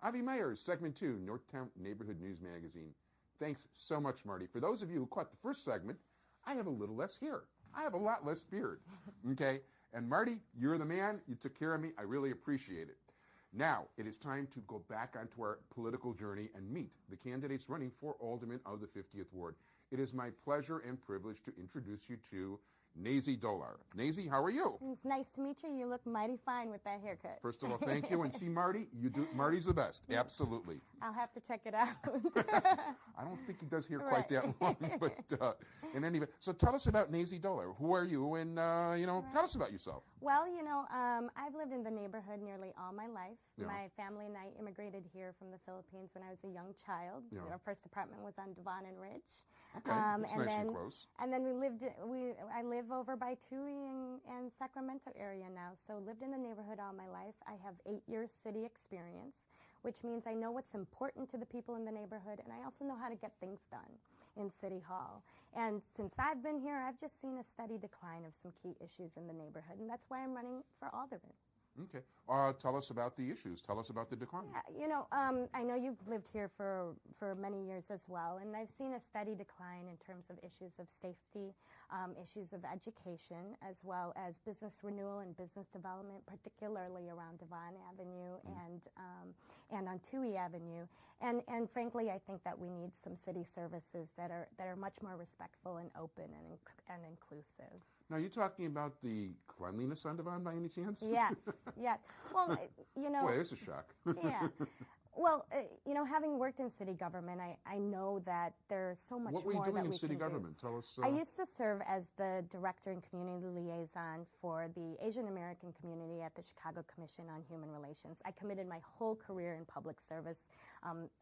Avi Meyers, segment 2, Northtown Neighborhood News Magazine. Thanks so much, Marty. For those of you who caught the first segment, I have a little less hair. I have a lot less beard. Okay? And Marty, you're the man. You took care of me. I really appreciate it. Now, it is time to go back onto our political journey and meet the candidates running for alderman of the 50th Ward. It is my pleasure and privilege to introduce you to Naisy Dolar. Naisy, how are you? It's nice to meet you. You look mighty fine with that haircut. First of all, thank you. And see, Marty, Marty's the best. Absolutely. I'll have to check it out. I don't think he does hair quite that long, but in any event. So tell us about Naisy Dolar. Who are you? And, tell us about yourself. Well, I've lived in the neighborhood nearly all my life. Yeah. My family and I immigrated here from the Philippines when I was a young child. Yeah. Our first apartment was on Devon and Ridge. Okay, that's nice and close. And then I live over by Tui and Sacramento area now. So lived in the neighborhood all my life. I have 8 years city experience, which means I know what's important to the people in the neighborhood, and I also know how to get things done in City Hall. And since I've been here, I've just seen a steady decline of some key issues in the neighborhood, and that's why I'm running for alderman. Okay. Tell us about the issues. Tell us about the decline. Yeah, I know you've lived here for many years as well, and I've seen a steady decline in terms of issues of safety, issues of education, as well as business renewal and business development, particularly around Devon Avenue and on Tui Avenue. And frankly, I think that we need some city services that are much more respectful and open and inclusive. Now, you're talking about the cleanliness on Devon by any chance? Yes, yes. Well, Boy, it's a shock. Yeah. Well, having worked in city government, I know that there's so much more that we can do. What were you doing in city government? Tell us. I used to serve as the director and community liaison for the Asian American community at the Chicago Commission on Human Relations. I committed my whole career in public service,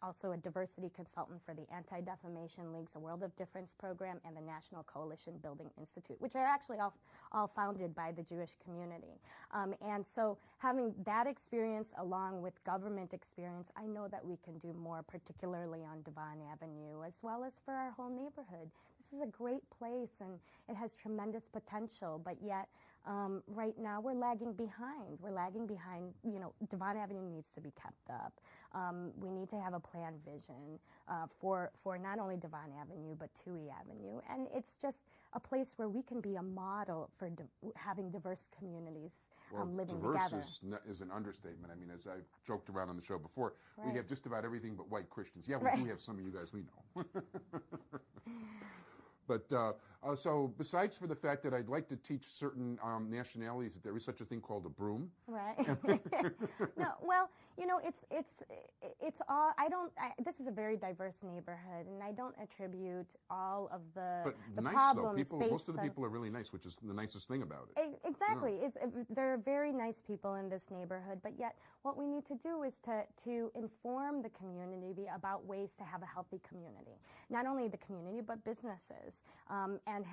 also a diversity consultant for the Anti-Defamation League's A World of Difference program and the National Coalition Building Institute, which are actually all founded by the Jewish community. And so having that experience along with government experience, I know that we can do more, particularly on Devon Avenue, as well as for our whole neighborhood. This is a great place, and it has tremendous potential, but yet right now we're lagging behind. We're lagging behind. Devon Avenue needs to be kept up. We need to have a planned vision for not only Devon Avenue, but Tui Avenue. And it's just a place where we can be a model for having diverse communities living together. Diverse is an understatement. I mean, as I've joked around on the show before, right. We have just about everything but white Christians. Yeah, we right. do have some of you guys we know. But so besides for the fact that I'd like to teach certain nationalities that there is such a thing called a broom. Right. No, well, it's all, this is a very diverse neighborhood, and I don't attribute all of the nice, problems though. Most of the people are really nice, which is the nicest thing about it. Exactly. Yeah. There are very nice people in this neighborhood, but yet what we need to do is to inform the community about ways to have a healthy community. Not only the community, but businesses. And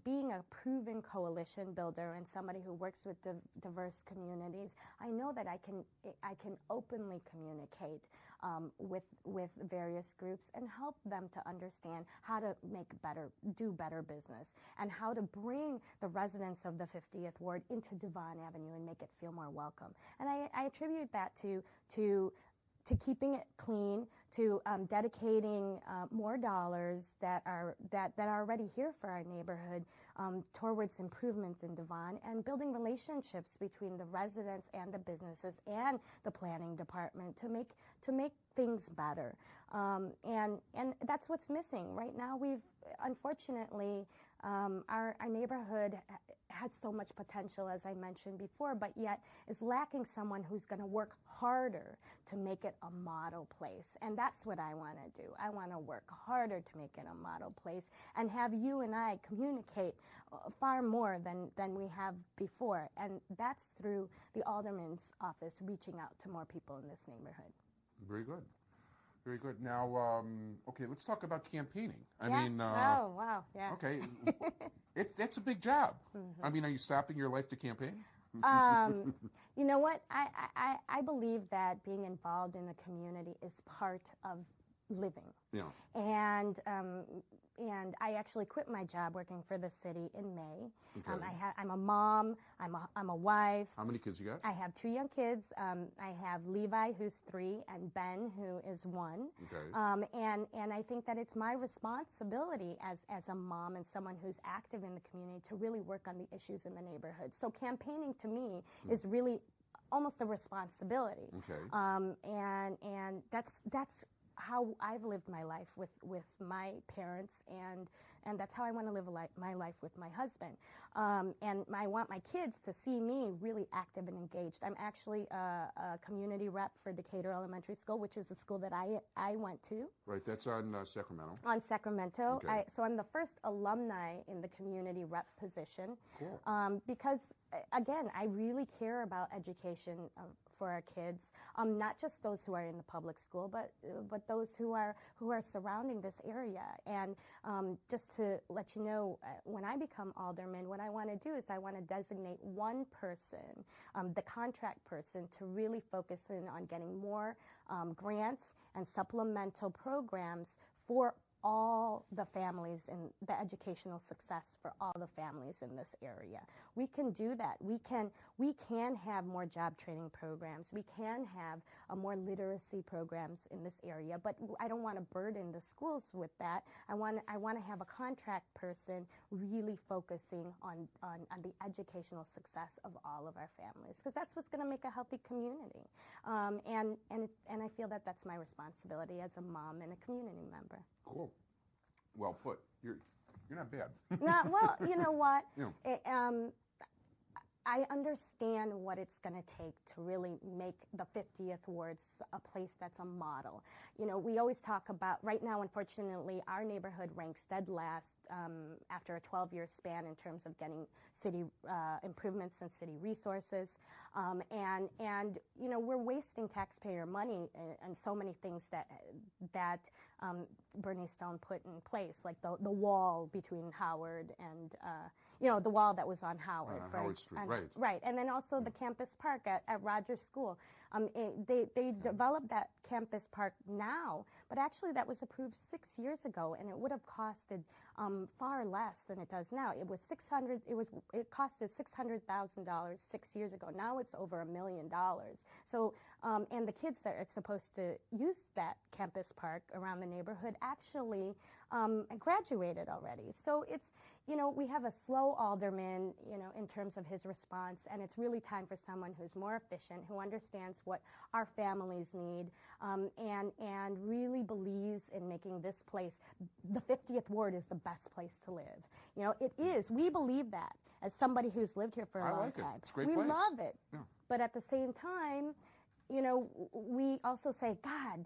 being a proven coalition builder and somebody who works with diverse communities, I know that I can openly communicate with various groups and help them to understand how to do better business, and how to bring the residents of the 50th Ward into Devon Avenue and make it feel more welcome. And I attribute that to keeping it clean, to dedicating more dollars that are already here for our neighborhood towards improvements in Devon, and building relationships between the residents and the businesses and the planning department to make things better. And that's what's missing right now. Unfortunately, our neighborhood has so much potential, as I mentioned before, but yet is lacking someone who's going to work harder to make it a model place. And that's what I want to do. I want to work harder to make it a model place and have you and I communicate far more than we have before. And that's through the alderman's office reaching out to more people in this neighborhood. Very good. Very good. Now, okay, let's talk about campaigning. I mean, oh, wow, yeah. Okay, that's a big job. Mm-hmm. I mean, are you stopping your life to campaign? You know what? I believe that being involved in the community is part of living. Yeah. And I actually quit my job working for the city in May. Okay. I'm a mom. I'm a wife. How many kids you got? I have 2 young kids. I have Levi, who's 3, and Ben, who is 1. Okay. And I think that it's my responsibility as a mom and someone who's active in the community to really work on the issues in the neighborhood. So campaigning to me is really almost a responsibility. Okay. And that's how I've lived my life with my parents, and that's how I want to live my life with my husband. And I want my kids to see me really active and engaged. I'm actually a community rep for Decatur Elementary School, which is the school that I went to. Right, that's on Sacramento. On Sacramento. Okay. So I'm the first alumni in the community rep position. Cool. Because, again, I really care about education for our kids, not just those who are in the public school, but those who are surrounding this area. And just to let you know, when I become alderman, what I want to do is I want to designate one person, the contract person, to really focus in on getting more grants and supplemental programs for all the families and the educational success for all the families in this area. We can do that. We can have more job training programs. We can have more literacy programs in this area, but I don't want to burden the schools with that. I want to have a contract person really focusing on the educational success of all of our families, because that's what's going to make a healthy community. And I feel that that's my responsibility as a mom and a community member. Cool. Well put. You're not bad. Well, you know what? Yeah. I understand what it's going to take to really make the 50th ward a place that's a model. You know, we always talk about, right now, unfortunately, our neighborhood ranks dead last after a 12-year span in terms of getting city improvements and city resources. And you know, we're wasting taxpayer money and so many things that Bernie Stone put in place, like the wall between Howard and, you know, the wall that was on Howard. Howard Street, right. Right, and then also the campus park at Rogers School. They developed that campus park now, but actually that was approved 6 years ago, and it would have costed far less than it does now. It costed $600,000 6 years ago. Now it's over $1 million. So, and the kids that are supposed to use that campus park around the neighborhood actually graduated already. So it's, you know, we have a slow alderman, you know, in terms of his response, and it's really time for someone who's more efficient, who understands what our families need, and really believes in making this place, the 50th ward is the best place to live. You know, it is. We believe that as somebody who's lived here for a long time. It's a great place. We love it. Yeah. But at the same time, you know, we also say, God,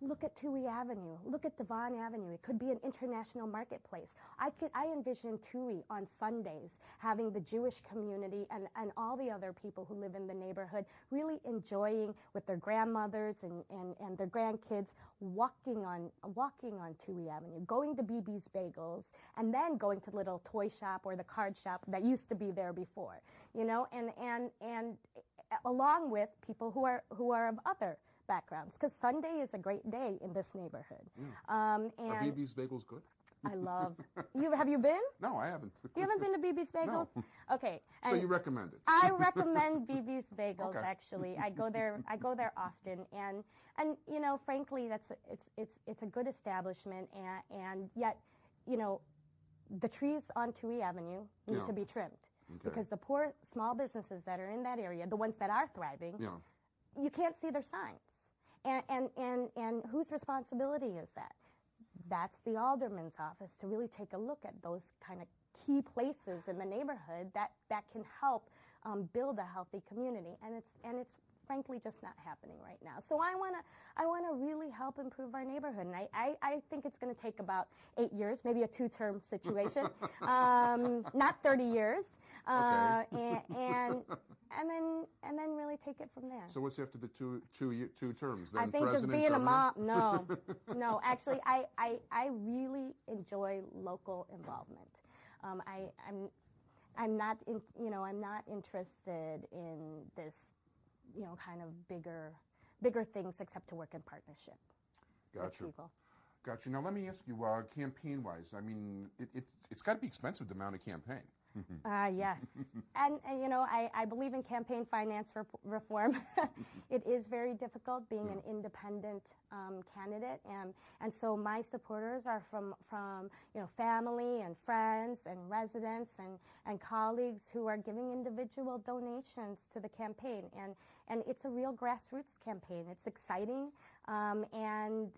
look at Toohey Avenue. Look at Devon Avenue. It could be an international marketplace. I envision Toohey on Sundays having the Jewish community and all the other people who live in the neighborhood really enjoying with their grandmothers and their grandkids walking on Toohey Avenue, going to BB's Bagels, and then going to the little toy shop or the card shop that used to be there before. You know, and along with people who are of other backgrounds, because Sunday is a great day in this neighborhood. Yeah. Are BB's Bagels good? I love. Have you been? No, I haven't. You haven't been to BB's Bagels? No. Okay. So you recommend it? I recommend BB's Bagels. Okay. Actually, I go there often, and you know, frankly, it's a good establishment, and yet, you know, the trees on Toohey Avenue need to be trimmed. Okay. Because the poor small businesses that are in that area, the ones that are thriving, you can't see their signs. And whose responsibility is that? That's the alderman's office to really take a look at those kind of key places in the neighborhood that can help build a healthy community. And it's frankly just not happening right now. So I wanna really help improve our neighborhood, and I think it's going to take about 8 years, maybe a 2-term situation, not 30 years, Okay. and then really take it from there. So what's after the two terms? Then I think just being a mom. No. Actually, I really enjoy local involvement. I'm not interested in this, you know, kind of bigger things except to work in partnership. Gotcha. with people. Gotcha. Now, let me ask you, campaign-wise, I mean, it's got to be expensive to mount a campaign. Yes. And you know, I believe in campaign finance reform. It is very difficult being an independent candidate. And so my supporters are from you know, family and friends and residents and colleagues who are giving individual donations to the campaign. And it's a real grassroots campaign. It's exciting. And,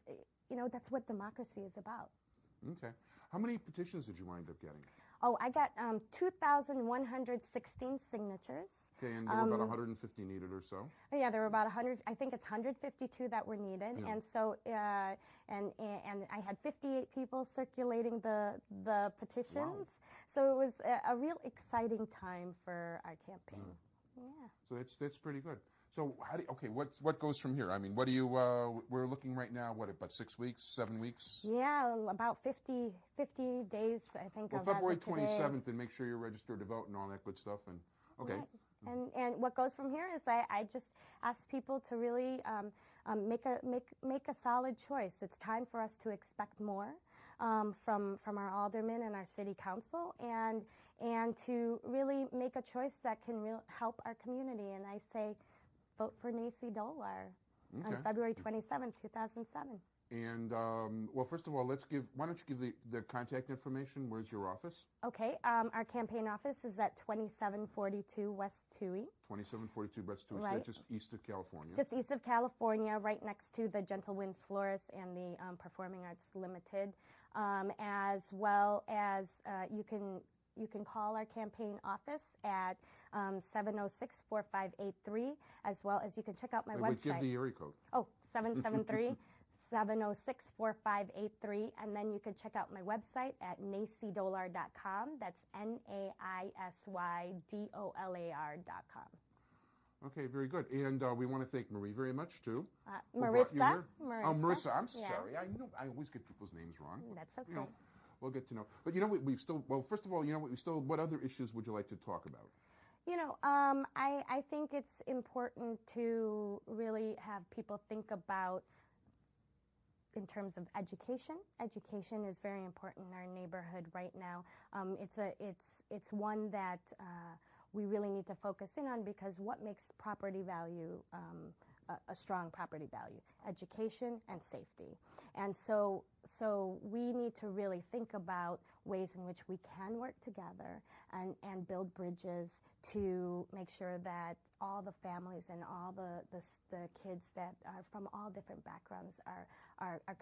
you know, that's what democracy is about. Okay. How many petitions did you wind up getting? Oh, I got 2,116 signatures. Okay, and there were about 150 needed or so. Yeah, there were about 100. I think it's 152 that were needed, Yeah. and so and I had 58 people circulating the petitions. Wow. So it was a real exciting time for our campaign. Yeah. So that's pretty good. So okay, what goes from here? I mean, what do you? We're looking right now. What, about 6 weeks, 7 weeks? Yeah, about 50 days, I think. Well, of February as of today. 27th, and make sure you're registered to vote and all that good stuff. And okay. Right. And what goes from here is I just ask people to really make a solid choice. It's time for us to expect more from our aldermen and our city council, and to really make a choice that can help our community. And I say, vote for Naisy Dolar on February 27th, 2007. And well, first of all, why don't you give the contact information? Where's your office? Okay, our campaign office is at 2742 West Toohey. 2742 West Toohey, Right. so that's just east of California. Just east of California, right next to the Gentle Winds Florist and the Performing Arts Limited, as well as you can call our campaign office at 706-4583, as well as you can check out my website. Give the area code. Oh, 773-706-4583, and then you can check out my website at naisydolar.com. That's NAISYDOLAR.com. Okay, very good. And we want to thank Marie very much, too. Marissa. Oh, Marissa, I'm sorry. I always get people's names wrong. That's okay. You know, we'll get to know. But you know what, first of all, you know what, what other issues would you like to talk about? You know, I think it's important to really have people think about, in terms of education. Education is very important in our neighborhood right now. It's one that we really need to focus in on, because what makes property value a strong property value? Education and safety. And so we need to really think about ways in which we can work together and build bridges to make sure that all the families and all the kids that are from all different backgrounds are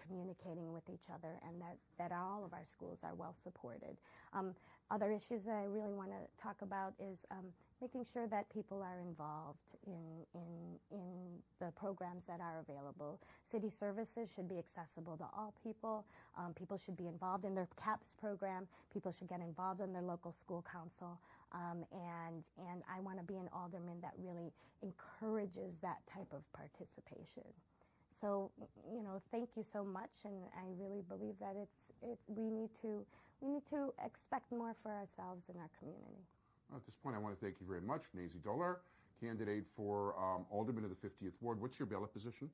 communicating with each other, and that all of our schools are well supported. Other issues that I really want to talk about is making sure that people are involved in the programs that are available. City services should be accessible to all people. People should be involved in their CAPS program. People should get involved in their local school council. And I want to be an alderman that really encourages that type of participation. So, you know, thank you so much, and I really believe that we need to expect more for ourselves and our community. Well, at this point, I want to thank you very much, Naisy Dolar, candidate for alderman of the 50th Ward. What's your ballot position?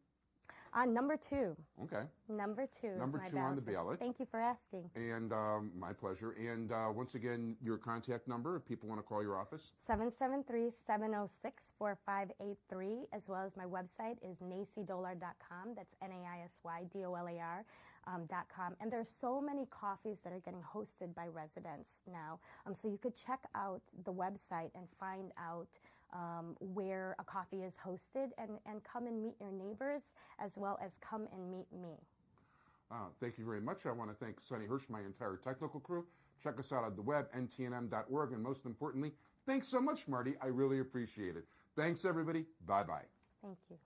Number 2. Okay. Number 2 Number is my 2 ballot on the position. ballot. Thank you for asking. And my pleasure. And once again, your contact number, if people want to call your office? 773-706-4583, as well as my website is naisydolar.com. That's NAISYDOLAR.com. And there's so many coffees that are getting hosted by residents now. So you could check out the website and find out where a coffee is hosted, and come and meet your neighbors, as well as come and meet me. Thank you very much. I want to thank Sonny Hersh, my entire technical crew. Check us out on the web, ntnm.org, and most importantly, thanks so much, Marty. I really appreciate it. Thanks, everybody. Bye-bye. Thank you.